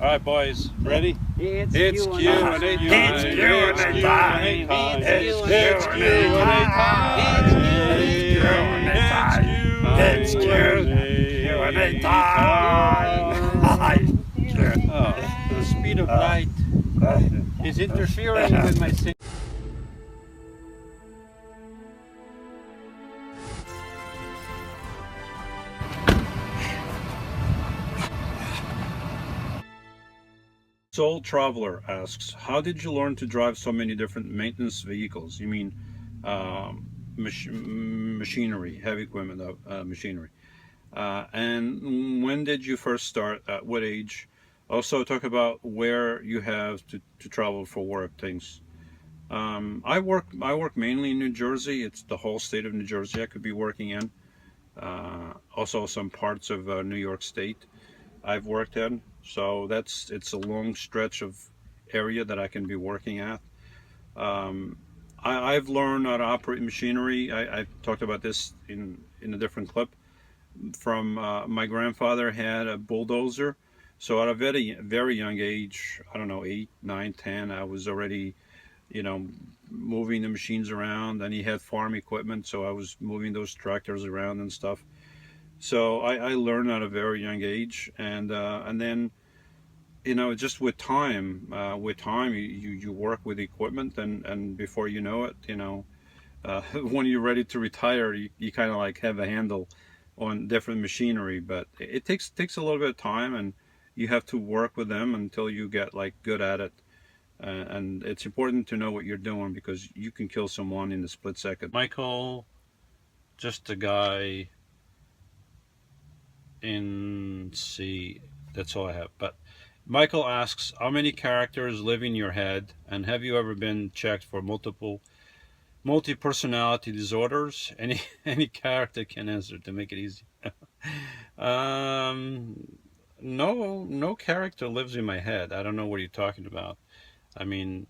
All right, boys, ready? It's It's Q&A time. It's Q&A time. It's Q&A time. It's Q&A time. The speed of light is interfering with my signal. Soul Traveler asks, how did you learn to drive so many different maintenance vehicles? You mean machinery, heavy equipment, machinery. And when did you first start? At what age? Also talk about where you have to travel for work things. I work mainly in New Jersey. It's the whole state of New Jersey I could be working in. Also some parts of New York State I've worked in. So it's a long stretch of area that I can be working at. I've learned how to operate machinery. I talked about this in a different clip. From my grandfather had a bulldozer. So at a very young age, I don't know, 8, 9, 10, I was already, moving the machines around. And he had farm equipment, so I was moving those tractors around and stuff. So I learned at a very young age, and then, just with time, you work with equipment, and before you know it, when you're ready to retire, you kind of like have a handle on different machinery. But it takes a little bit of time, and you have to work with them until you get like good at it. And it's important to know what you're doing, because you can kill someone in a split second. Michael, just a guy in C. That's all I have. But Michael asks, how many characters live in your head, and have you ever been checked for multi-personality disorders? Any character can answer to make it easy. No character lives in my head. I don't know what you're talking about. I mean,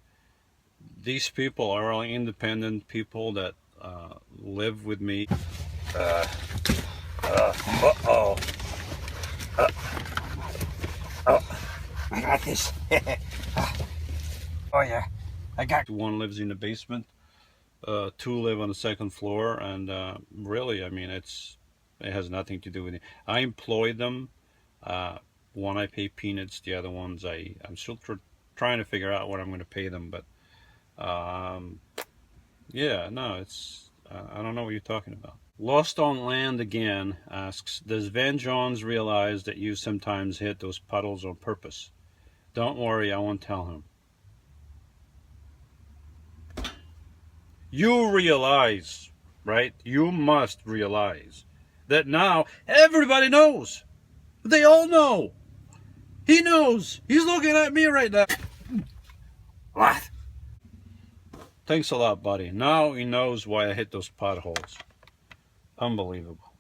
these people are all independent people that live with me. I got this. Oh yeah, I got. One lives in the basement. 2 live on the second floor, and really, I mean, it has nothing to do with it. I employ them. One I pay peanuts. The other ones I'm still trying to figure out what I'm going to pay them. But yeah, no, it's I don't know what you're talking about. Lost on Land again asks, does Van Jones realize that you sometimes hit those puddles on purpose? Don't worry, I won't tell him. You realize, right? You must realize that now everybody knows. They all know. He knows. He's looking at me right now. What? Thanks a lot, buddy. Now he knows why I hit those potholes. Unbelievable.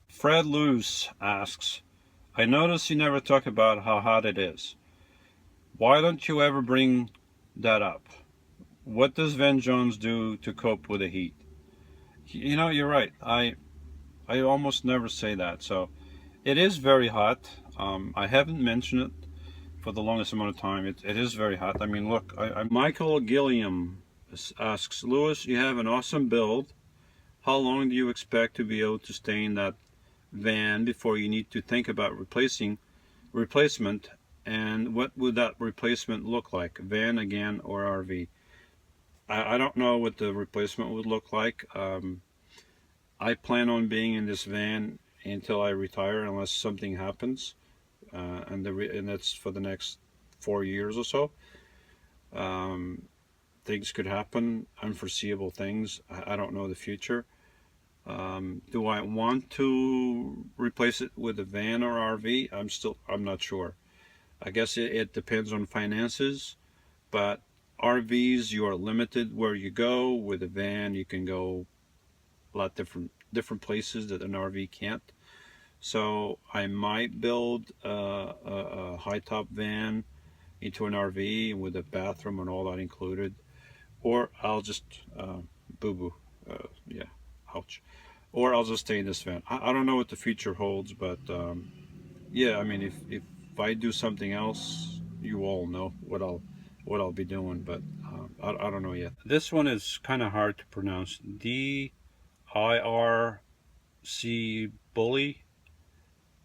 Fred Luce asks, I notice you never talk about how hot it is. Why don't you ever bring that up? What does Van Jones do to cope with the heat? You're right. I almost never say that. So it is very hot. I haven't mentioned it for the longest amount of time. It is very hot. I mean, look, Michael Gilliam asks, Lewis, you have an awesome build. How long do you expect to be able to stay in that van before you need to think about replacement? And what would that replacement look like? Van again or RV? I don't know what the replacement would look like. I plan on being in this van until I retire, unless something happens, and that's for the next 4 years or so. Things could happen, unforeseeable things. I don't know the future. Do I want to replace it with a van or RV? I'm not sure. I guess it depends on finances, but RVs, you are limited where you go. With a van, you can go a lot different places that an RV can't. So I might build a high top van into an RV with a bathroom and all that included, or I'll just yeah, ouch. Or I'll just stay in this van. I don't know what the future holds, but yeah, I mean, if if I do something else, you all know what I'll be doing, but I don't know yet. This one is kind of hard to pronounce. DIRC bully,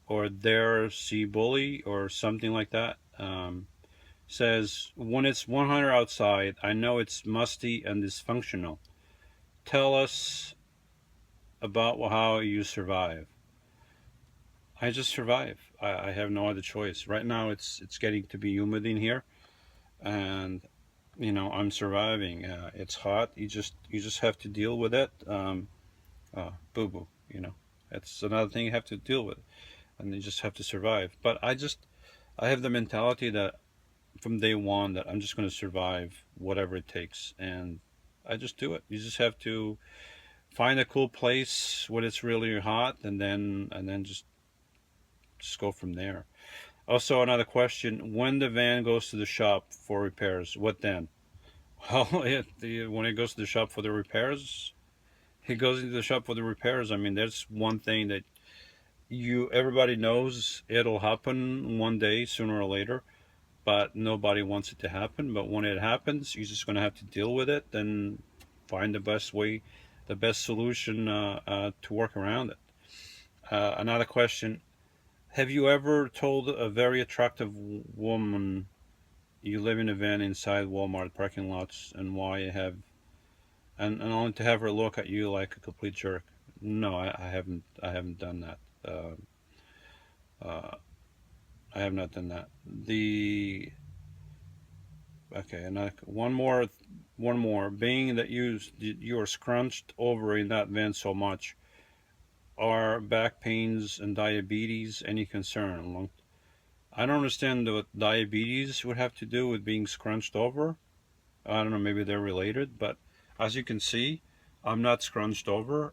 or their sea bully, or something like that. Says, when it's 100 outside, I know it's musty and dysfunctional. Tell us about how you survive. I just survive. I have no other choice. Right now it's getting to be humid in here, and you know, I'm surviving. It's hot. You just have to deal with it. Boo boo. You know, it's another thing you have to deal with, and you just have to survive. But I have the mentality that from day one that I'm just going to survive whatever it takes, and I just do it. You just have to find a cool place when it's really hot, and then just go from there. Also, another question: when the van goes to the shop for repairs, what then? Well, when it goes to the shop for the repairs, it goes into the shop for the repairs. I mean, that's one thing that everybody knows it'll happen one day, sooner or later, but nobody wants it to happen. But when it happens, you're just going to have to deal with it and find the best way, the best solution to work around it. Another question: have you ever told a very attractive woman you live in a van inside Walmart parking lots, and why you have, and only to have her look at you like a complete jerk? No, I haven't. I haven't done that. Uh, I have not done that. Okay, and one more. Being that you are scrunched over in that van so much, are back pains and diabetes any concern? I don't understand what diabetes would have to do with being scrunched over. I don't know, maybe they're related, but as you can see, I'm not scrunched over.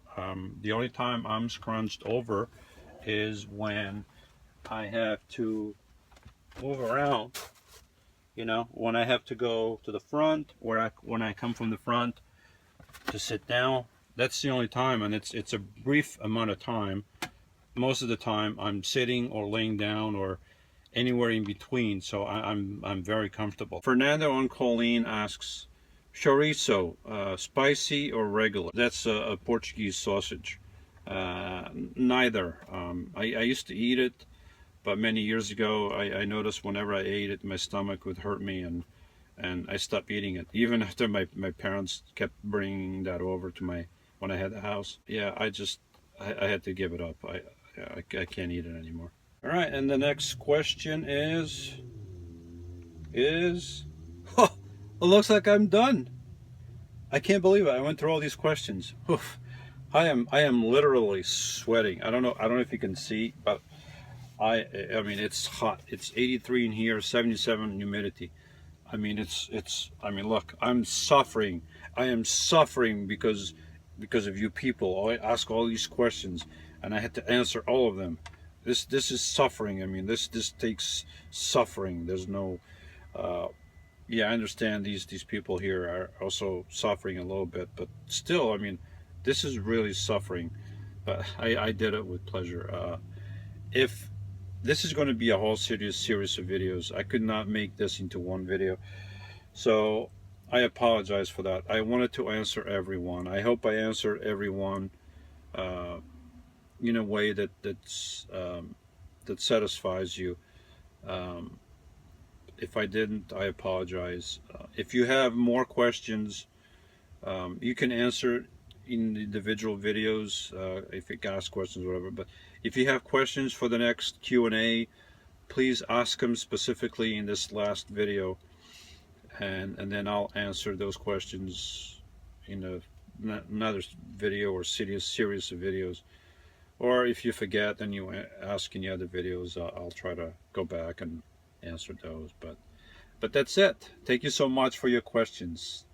The only time I'm scrunched over is when I have to move around. You know, when I have to go to the front, when I come from the front to sit down, that's the only time, and it's a brief amount of time. Most of the time I'm sitting or laying down or anywhere in between, so I'm very comfortable. Fernando and Colleen asks, chorizo, spicy or regular? That's a Portuguese sausage. Neither. I used to eat it, but many years ago I noticed whenever I ate it, my stomach would hurt me, and I stopped eating it. Even after my parents kept bringing that over to when I had the house. Yeah, I had to give it up. I can't eat it anymore. All right, and the next question is, oh, it looks like I'm done. I can't believe it. I went through all these questions. Oof. I am literally sweating. I don't know if you can see, but I mean, it's hot. It's 83 in here, 77 humidity. I mean, I mean, look, I'm suffering. I am suffering because of you people. I ask all these questions, and I had to answer all of them. This is suffering. I mean, this takes suffering. There's no, yeah, I understand these people here are also suffering a little bit, but still, I mean, this is really suffering. But I did it with pleasure. If this is going to be a whole series of videos, I could not make this into one video, so I apologize for that. I wanted to answer everyone. I hope I answered everyone in a way that satisfies you. If I didn't, I apologize. If you have more questions, you can answer in the individual videos, if you can ask questions, whatever. But if you have questions for the next Q&A, please ask them specifically in this last video, and then I'll answer those questions in another video or series of videos. Or if you forget and you ask in the other videos, I'll try to go back and answer those. But that's it. Thank you so much for your questions.